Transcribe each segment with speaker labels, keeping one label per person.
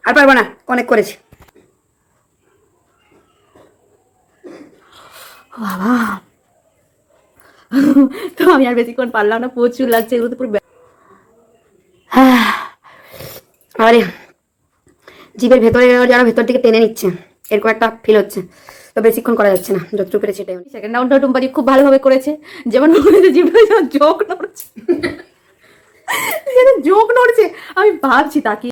Speaker 1: আর পারবো না, অনেক করেছি বাবা। তো আমি আর বেশিক্ষণ পারলাম না, প্রচুর লাগছে এগুলো তো পুরো। আরে জিভের ভেতরে যেন ভেতর থেকে টেনে নিচ্ছে, এরকম একটা ফিল হচ্ছে। তো বেশিক্ষণ করা যাচ্ছে না, যতটুকু পেরেছি এটাই। সেকেন্ড রাউন্ডটা টুম্পাদি খুব ভালোভাবে করেছে, যেমন জিভে জোক নড়ছে, জোক নড়ছে। আমি ভাবছি তাকে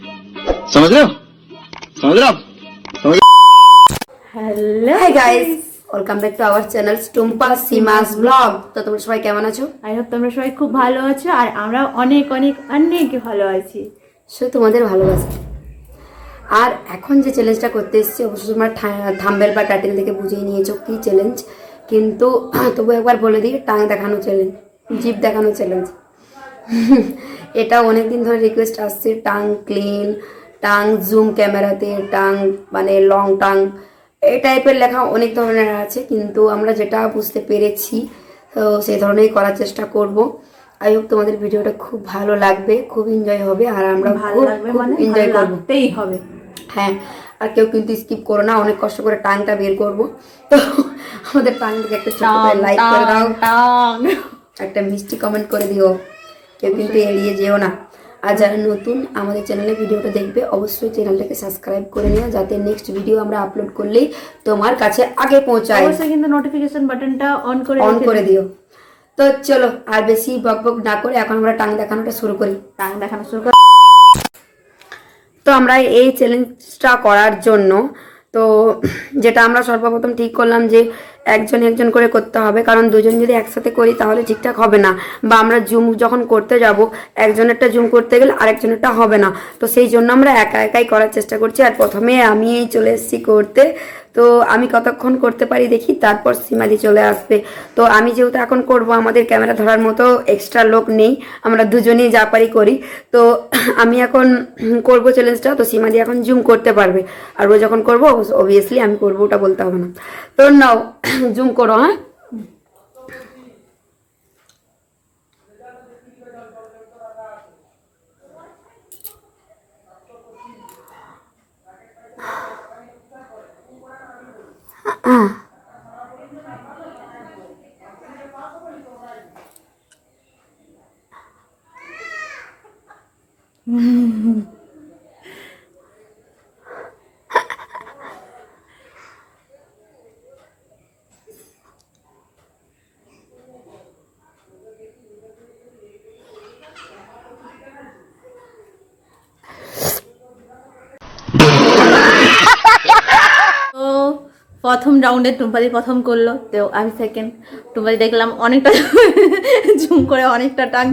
Speaker 1: hello hi guys, welcome back to our channel Tumpa Seema's blog. তো তোমরা সবাই কেমন আছো?
Speaker 2: আই হোপ তোমরা সবাই খুব ভালো আছো, আর আমরা অনেক অনেক অনেক ভালো আছি।
Speaker 1: শুধু তোমাদের ভালোবাসা। আর এখন যে চ্যালেঞ্জটা করতে এসেছি, অবশ্যই তোমরা থাম্বেল বা টাইটেল থেকে বুঝিয়ে নিয়েছো কি চ্যালেঞ্জ, কিন্তু তবু একবার বলে দিই, টাং দেখানো চ্যালেঞ্জ, জিভ দেখানো চ্যালেঞ্জ। এটা অনেকদিন ধরে রিকোয়েস্ট আসছে, টাং ক্লিন, টাং জুম ক্যামেরাতে, টাং মানে লং টাং, এই টাইপের লেখা অনেক ধরনের আছে, কিন্তু আমরা যেটা বুঝতে পেরেছি তো সেই ধরনেরই করার চেষ্টা করব। আই হোপ তোমাদের ভিডিওটা খুব ভালো লাগবে, খুব এনজয় হবে, আর আমরা
Speaker 2: ভালো লাগবে মানে
Speaker 1: এনজয় করবো।
Speaker 2: লাগতেই হবে।
Speaker 1: হ্যাঁ, আর কেউ কিন্তু স্কিপ করো না, অনেক কষ্ট করে টাংটা বের করবো। তো আমাদের টাংটাকে একটা ছোট করে লাইক করে দাও, একটা মিষ্টি কমেন্ট করে দিও, কেউ কিন্তু এড়িয়ে যেও না। আর যারা নতুন আমাদের চ্যানেলে ভিডিওটা দেখবে, অবশ্যই চ্যানেলটাকে সাবস্ক্রাইব করে নিও, যাতে নেক্সট ভিডিও আমরা আপলোড করলেই তোমার কাছে আগে পৌঁছায়।
Speaker 2: অবশ্যই কিন্তু নোটিফিকেশন বাটনটা অন
Speaker 1: করে দিও। তো চলো আর বেশি বক বক না করে এখন আমরা টাং দেখানোটা শুরু করি।
Speaker 2: টাং দেখানো শুরু কর।
Speaker 1: তো আমরা এই চ্যালেঞ্জটা করার জন্য, তো যেটা আমরা সর্বপ্রথম ঠিক করলাম যে একজন একজন করে করতে হবে, কারণ দুজন যদি একসাথে করি তাহলে ঠিকঠাক হবে না, বা আমরা জুম যখন করতে যাব একজনেরটা জুম করতে গেলে আরেকজনেরটা হবে না। তো সেই জন্য আমরা একা একাই করার চেষ্টা করছি। আর প্রথমে আমি চলে এসেছি করতে, তো আমি কতক্ষণ করতে পারি দেখি, তারপর সীমাদি চলে আসবে। তো আমি যেহেতু এখন করব, আমাদের ক্যামেরা ধরার মতো এক্সট্রা লোক নেই, আমরা দুজনেই যা পারি করি। তো আমি এখন করব চ্যালেঞ্জটা, তো সীমাদি এখন জুম করতে পারবে, আর ও যখন করবো অবভিয়াসলি আমি করবো, ওটা বলতে হবে না। তো নাও জুম করো। হ্যাঁ,
Speaker 2: তো প্রথম রাউন্ডে টুম্পাদি প্রথম করলো, তো আমি সেকেন্ড। টুম্পাদি দেখলাম অনেকটা জুম করে অনেকটা টাং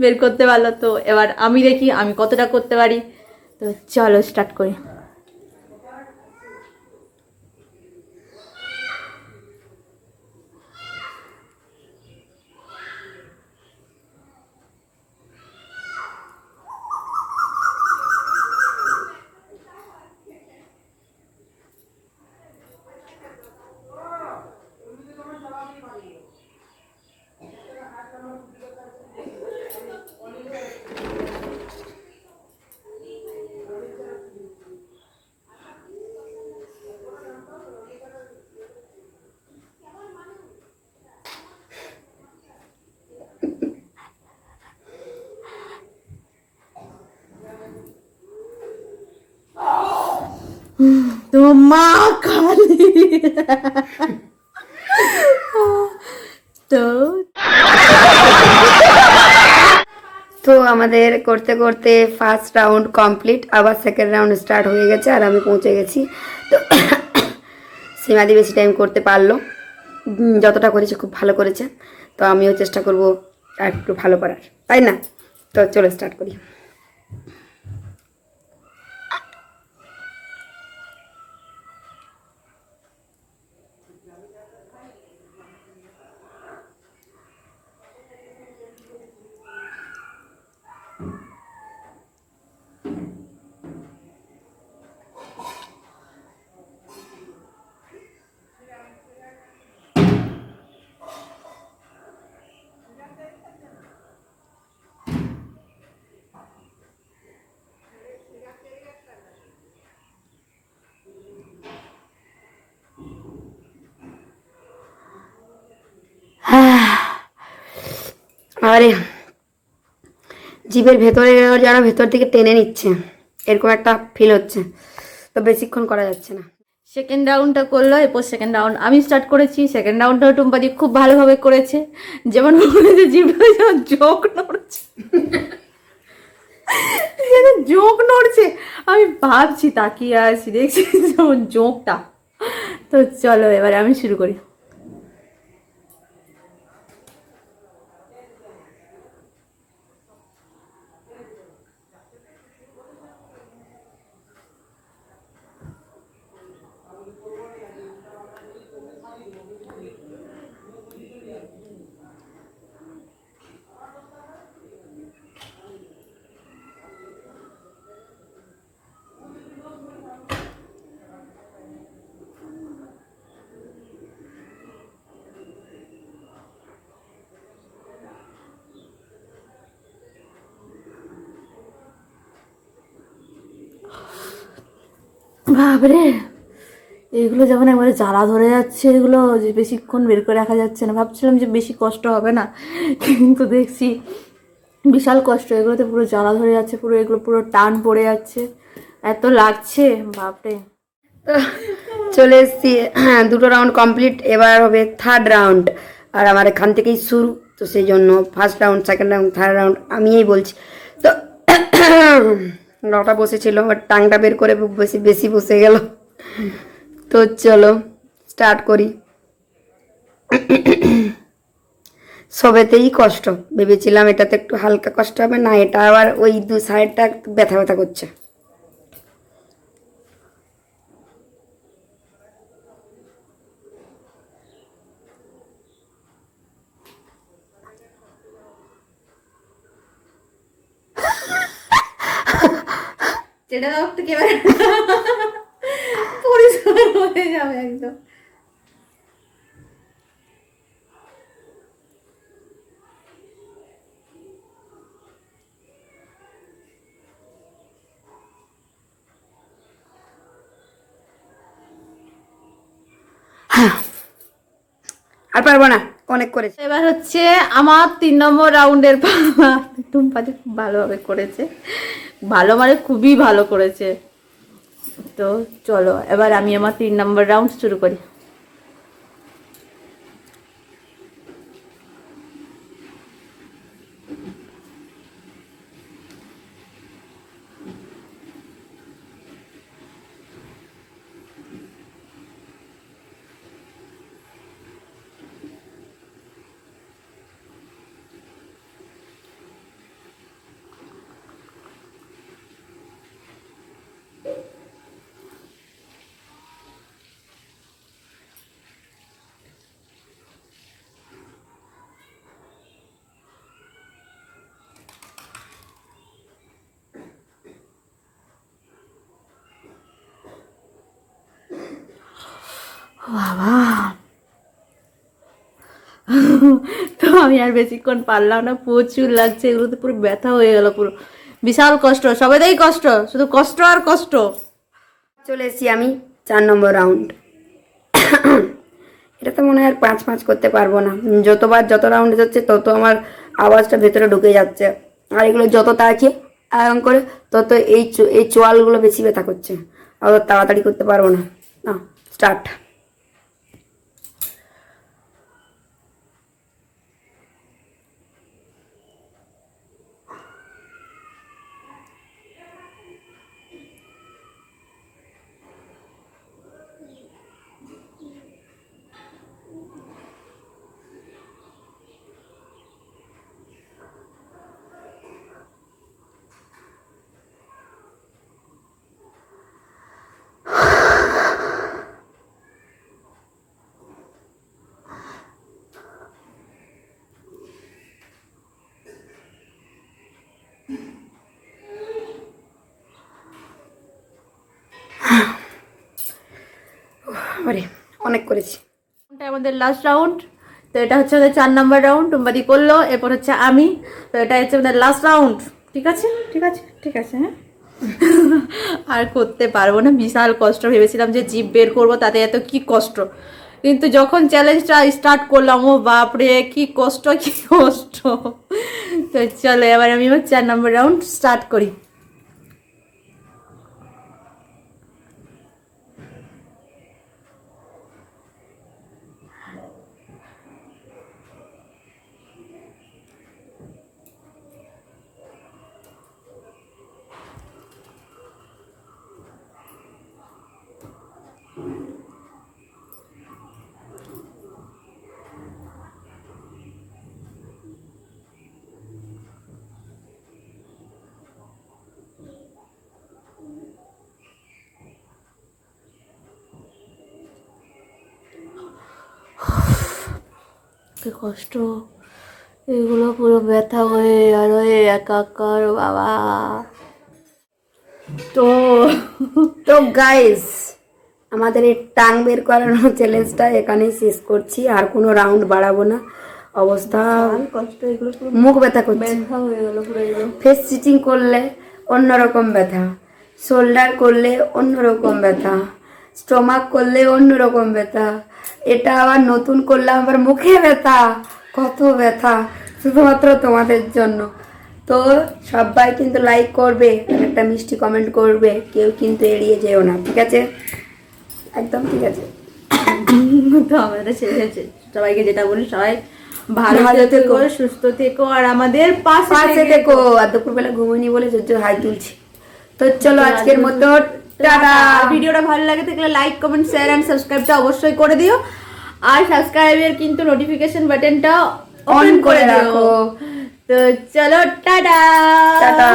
Speaker 2: বের করতে পারলো, তো এবার আমি দেখি আমি কতটা করতে পারি। তো চলো স্টার্ট করি। তো মা কালী। তো
Speaker 1: তো আমাদের করতে করতে ফার্স্ট রাউন্ড কমপ্লিট, আবার সেকেন্ড রাউন্ড স্টার্ট হয়ে গেছে, আর আমি পৌঁছে গেছি। তো সীমাদি বেশি টাইম করতে পারলো, যতটা করেছে খুব ভালো করেছে। তো আমিও চেষ্টা করব আর একটু ভালো করার, তাই না? তো চলো স্টার্ট করি। আরে জিভের ভেতরে যেন ভেতর থেকে টেনে নিচ্ছে, এরকম একটা ফিল হচ্ছে, তো বেশিক্ষণ করা যাচ্ছে না।
Speaker 2: সেকেন্ড রাউন্ডটা করলো, এরপর সেকেন্ড রাউন্ড আমি স্টার্ট করেছি। সেকেন্ড রাউন্ডটাও টুম্পাদি খুব ভালোভাবে করেছে, যেমন মনে হচ্ছে জিভটা যেমন জোক নড়ছে, যেন জোক নড়ছে। আমি ভাবছি, তাকিয়ে আছি, দেখছি যেমন জোকটা। তো চলো এবারে আমি শুরু করি। বাবরে, এগুলো যেমন একবারে জ্বালা ধরে যাচ্ছে, এগুলো যে বেশিক্ষণ বের করে রাখা যাচ্ছে না। ভাবছিলাম যে বেশি কষ্ট হবে না, কিন্তু দেখছি বিশাল কষ্ট। এগুলোতে পুরো জ্বালা ধরে যাচ্ছে, পুরো এগুলো পুরো টান পড়ে যাচ্ছে, এত লাগছে বাপরে।
Speaker 1: তো চলে এসছি, হ্যাঁ, 2টো রাউন্ড কমপ্লিট, এবার হবে থার্ড রাউন্ড। আর আমার এখান থেকেই শুরু, তো সেই জন্য first round, second round, third round আমিই বলছি। তো গলাটা বসেছিল, বাট টাংটা বের করে বেশি বেশি বসে গেল। তো চলো স্টার্ট করি। সবেতেই কষ্ট, ভেবেছিলাম এটাতে একটু হালকা কষ্ট হবে, না এটা আবার ওই 2 সাইডটা ব্যথা ব্যথা করছে।
Speaker 2: যেটা দাও একটু এবারে পরিষ্কার হয়ে যাবে একদম।
Speaker 1: আর পারবো না, অনেক করেছে।
Speaker 2: এবার হচ্ছে আমার 3 নম্বর রাউন্ডের পালা। টুম্পাদি খুব ভালোভাবে করেছে, ভালো মানে খুবই ভালো করেছে। তো চলো এবার আমি আমার 3 নম্বর রাউন্ড শুরু করি। বাবা, তো আমি আর বেশিক্ষণ পারলাম না, প্রচুর লাগছে, এগুলোতে পুরো ব্যথা হয়ে গেল, পুরো বিশাল কষ্ট, সবাইতেই কষ্ট, শুধু কষ্ট আর কষ্ট।
Speaker 1: চলে এসেছি আমি 4 নম্বর রাউন্ড। এটা তো মনে হয় আর 5 করতে পারবো না, যত রাউন্ড যাচ্ছে তত আমার আওয়াজটা ভেতরে ঢুকে যাচ্ছে, আর এগুলো যত তাড়াতাড়ি আয়ন করে তত এই চোয়ালগুলো বেশি ব্যথা করছে, আর তাড়াতাড়ি করতে পারবো না। না, স্টার্ট। আরে অনেক করেছি।
Speaker 2: এটা আমাদের লাস্ট রাউন্ড, তো এটা হচ্ছে আমাদের 4 নম্বর রাউন্ড, টুম্বাদি করলো, এরপর হচ্ছে আমি। তো এটা হচ্ছে আমাদের লাস্ট রাউন্ড। ঠিক আছে, ঠিক আছে, ঠিক আছে, হ্যাঁ। আর করতে পারবো না, বিশাল কষ্ট। ভেবেছিলাম যে জিভ বের করবো, তাতে এত কি কষ্ট, কিন্তু যখন চ্যালেঞ্জটা স্টার্ট করলাম, ও বাপরে কি কষ্ট কি কষ্ট। তো চলো এবার আমি 4 নম্বর রাউন্ড স্টার্ট করি। কি কষ্ট, এগুলো পুরো ব্যথা হয়ে আর হয়ে একাকার বাবা। তো
Speaker 1: তো গাইস, আমাদের এই টাং বের করানো চ্যালেঞ্জটা এখানেই শেষ করছি, আর কোনো রাউন্ড বাড়াবো না। অবস্থা
Speaker 2: কষ্ট, এগুলো পুরো
Speaker 1: মুখ ব্যথা করছে,
Speaker 2: ব্যথা হয়ে গেল পুরো। এগুলো
Speaker 1: ফেস সিটিং করলে অন্যরকম ব্যথা, শোল্ডার করলে অন্যরকম ব্যথা, স্টোমাক করলে অন্যরকম ব্যথা, এটা আবার নতুন করলে আবার মুখে ব্যথা, কত ব্যথা শুধুমাত্র তোমাদের জন্য। তো সবাই কিন্তু লাইক করবে, আর একটা মিষ্টি কমেন্ট করবে, কেউ কিন্তু এড়িয়ে যেও না, ঠিক আছে? একদম ঠিক আছে।
Speaker 2: তো আমাদের ছেড়ে সবাইকে যেটা বলি, সবাই ভালো থেকো, সুস্থ থেকো, আর আমাদের পাশে
Speaker 1: থেকো। আর দুপুরবেলা ঘুমোনি বলে জোর হাই তুলছি। তো চলো আজকের মতো টাটা।
Speaker 2: ভিডিওটা ভালো লাগে থাকলে লাইক কমেন্ট শেয়ার এন্ড সাবস্ক্রাইবটা অবশ্যই করে দিও, আর সাবস্ক্রাইবের কিন্তু নোটিফিকেশন বাটনটা
Speaker 1: অন করে রাখো।
Speaker 2: তো চলো টাটা
Speaker 1: টাটা।